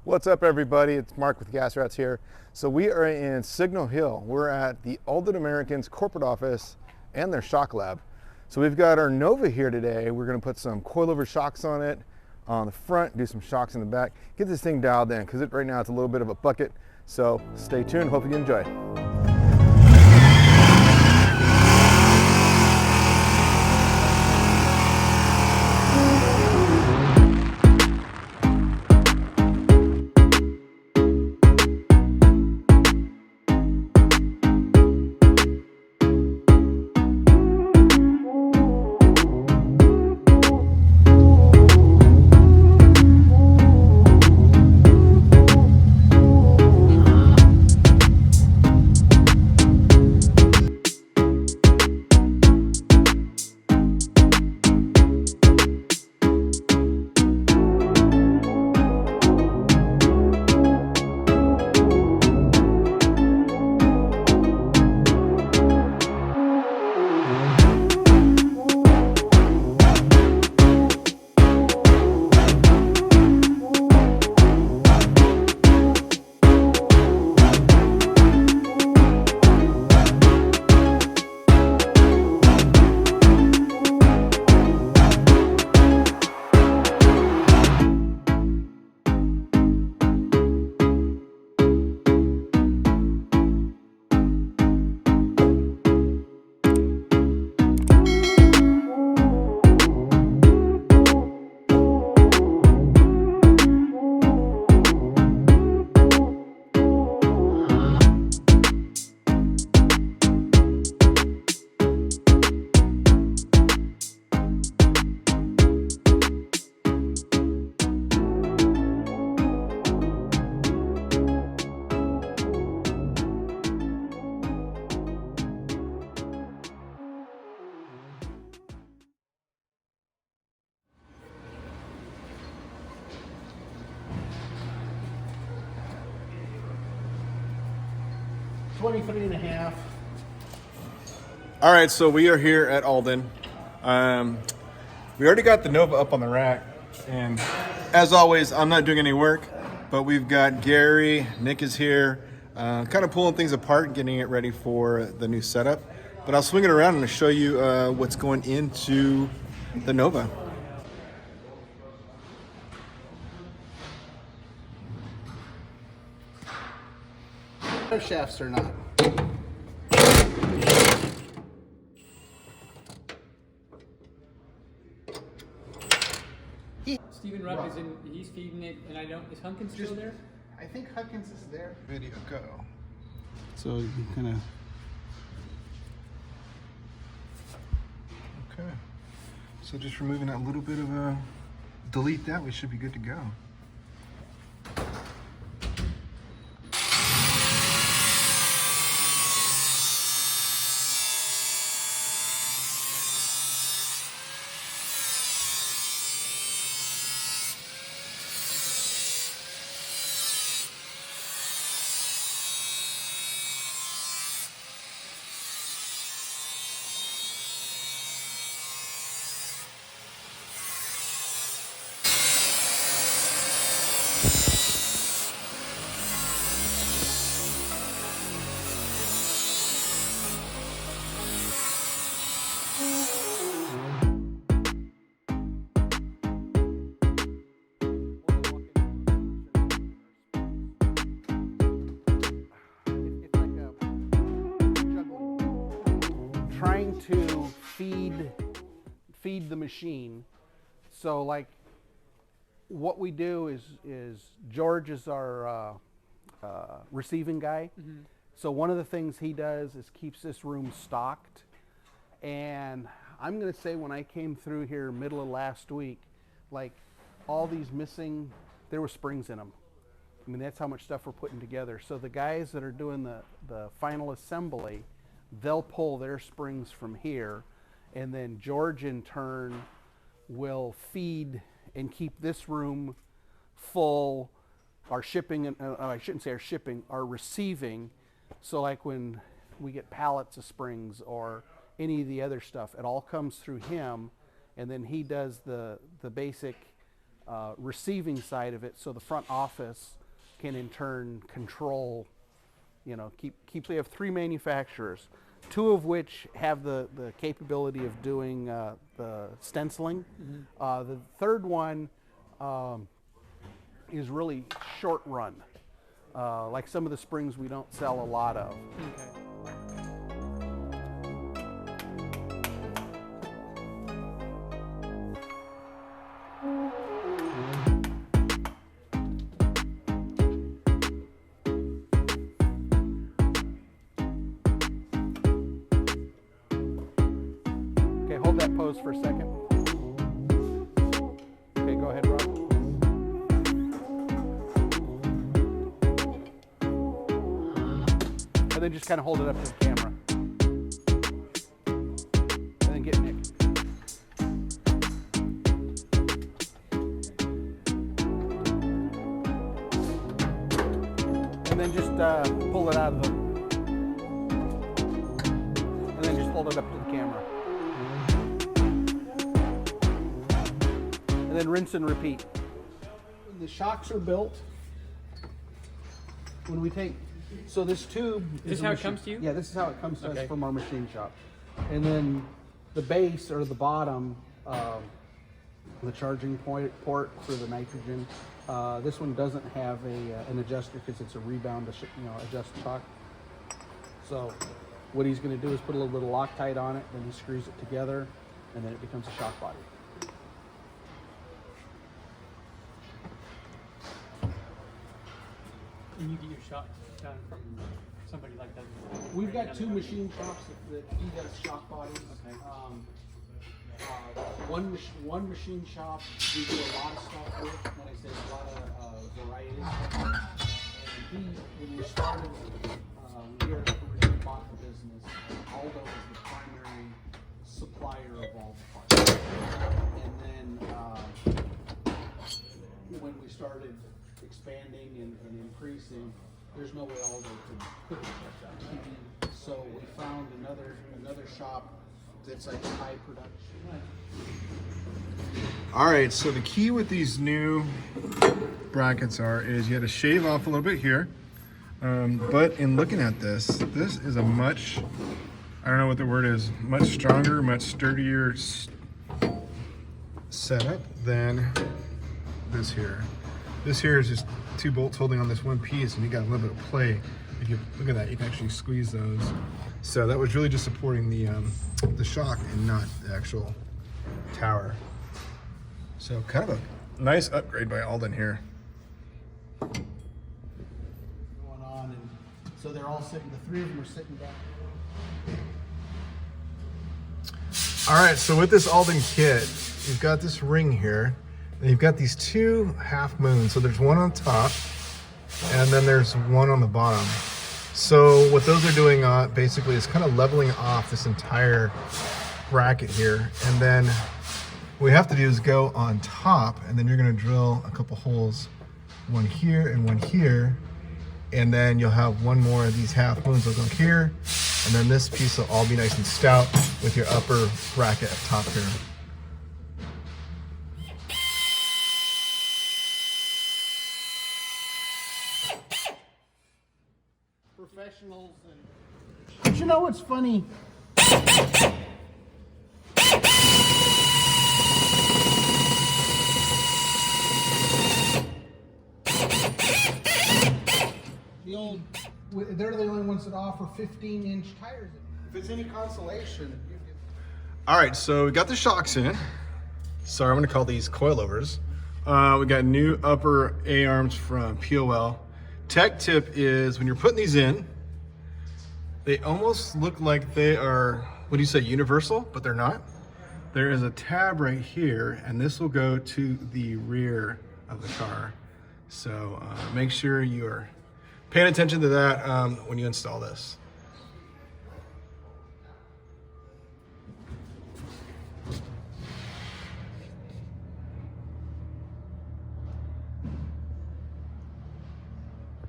What's up, everybody? It's Mark with Gasratz here. So we are in Signal Hill. We're at the Aldan American's corporate office and their shock lab. So we've got our Nova here today. We're going to put some coilover shocks on it on the front, do some shocks in the back, get this thing dialed in because right now it's a little bit of a bucket. So stay tuned. Hope you enjoy. 23.5. All right, so we are here at Alden. We already got the Nova up on the rack, and as always, I'm not doing any work, but we've got Gary, Nick is here, kind of pulling things apart and getting it ready for the new setup. But I'll swing it around and show you what's going into the Nova. Their shafts are not. Steven Rupp is in, he's feeding it, and I don't, is Hunkins still there? I think Huckins is there. Video go. So you kind of. Okay. So just removing that little bit of a, delete that, we should be good to go. Trying to feed the machine. So like what we do is George is our receiving guy. Mm-hmm. So one of the things he does is keeps this room stocked. And I'm gonna say when I came through here middle of last week, like all these missing, there were springs in them. I mean, that's how much stuff we're putting together. So the guys that are doing the final assembly, they'll pull their springs from here, and then George in turn will feed and keep this room full. Our shipping, and I shouldn't say our shipping, our receiving. So like when we get pallets of springs or any of the other stuff, it all comes through him, and then he does the basic receiving side of it, so the front office can in turn control, you know, we have 3 manufacturers, 2 of which have the capability of doing the stenciling. The third one is really short run. Like some of the springs we don't sell a lot of. Okay, hold that pose for a second. Okay, go ahead, Rob. And then just kind of hold it up to the camera. And then get Nick. And then just pull it out of the... And then just hold it up to the camera. And then rinse and repeat. When the shocks are built, when we take... So this tube Is this how it comes to you? Yeah, this is how it comes to us from our machine shop. And then the base or the bottom, the charging port for the nitrogen. This one doesn't have an adjuster because it's a rebound to adjust shock. So what he's going to do is put a little bit of Loctite on it, then he screws it together, and then it becomes a shock body. And you get your shot done from somebody like that. We've got 2 machine shops that he does shock bodies. Okay. One machine shop we do a lot of stuff with. When I say a lot of varieties. And when we started, we originally bought the business. Alden was the primary supplier of all the parts. And then when we started expanding and increasing, there's no way Alden could shut down. So we found another shop that's like high production. All right, so the key with these new brackets is you had to shave off a little bit here. But in looking at this is a much, I don't know what the word is, much stronger, much sturdier setup than this here. This here is just 2 bolts holding on this one piece, and you got a little bit of play. If you look at that, you can actually squeeze those. So that was really just supporting the shock and not the actual tower. So kind of a nice upgrade by Alden here. Going on, and so they're all sitting. The 3 of them are sitting down. All right, so with this Alden kit, you've got this ring here, and you've got these 2 half moons. So there's one on top, and then there's one on the bottom. So what those are doing basically is kind of leveling off this entire bracket here. And then what we have to do is go on top, and then you're gonna drill a couple holes, one here and one here. And then you'll have one more of these half moons will go here. And then this piece will all be nice and stout with your upper bracket up top here. Professionals and... But you know what's funny? They're the only ones that offer 15-inch tires. If it's any consolation. All right, so we got the shocks in. Sorry, I'm gonna call these coilovers. We got new upper A-arms from POL. Tech tip is when you're putting these in, they almost look like they are, what do you say, universal, but they're not. There is a tab right here, and this will go to the rear of the car. So make sure you're paying attention to that when you install this.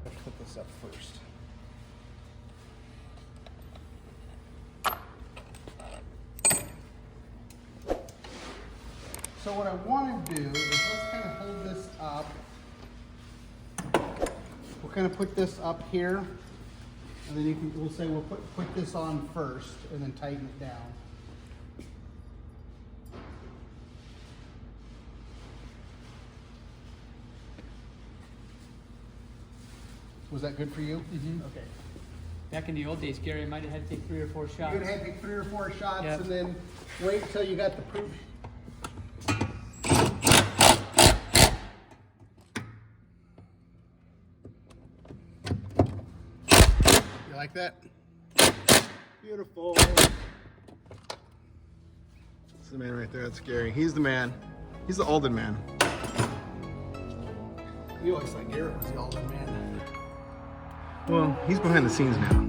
Let's put this up first. So what I want to do is let's kind of hold this up. We'll kind of put this up here, and then we'll say we'll put this on first, and then tighten it down. Was that good for you? Mm-hmm. Okay. Back in the old days, Gary, I might have had to take 3 or 4 shots. You're gonna have to take 3 or 4 shots, Yep. and then wait until you got the proof. You like that? Beautiful. That's the man right there. That's Gary. He's the man. He's the Alden man. You always thought Garrett was the Alden man. Well, he's behind the scenes now.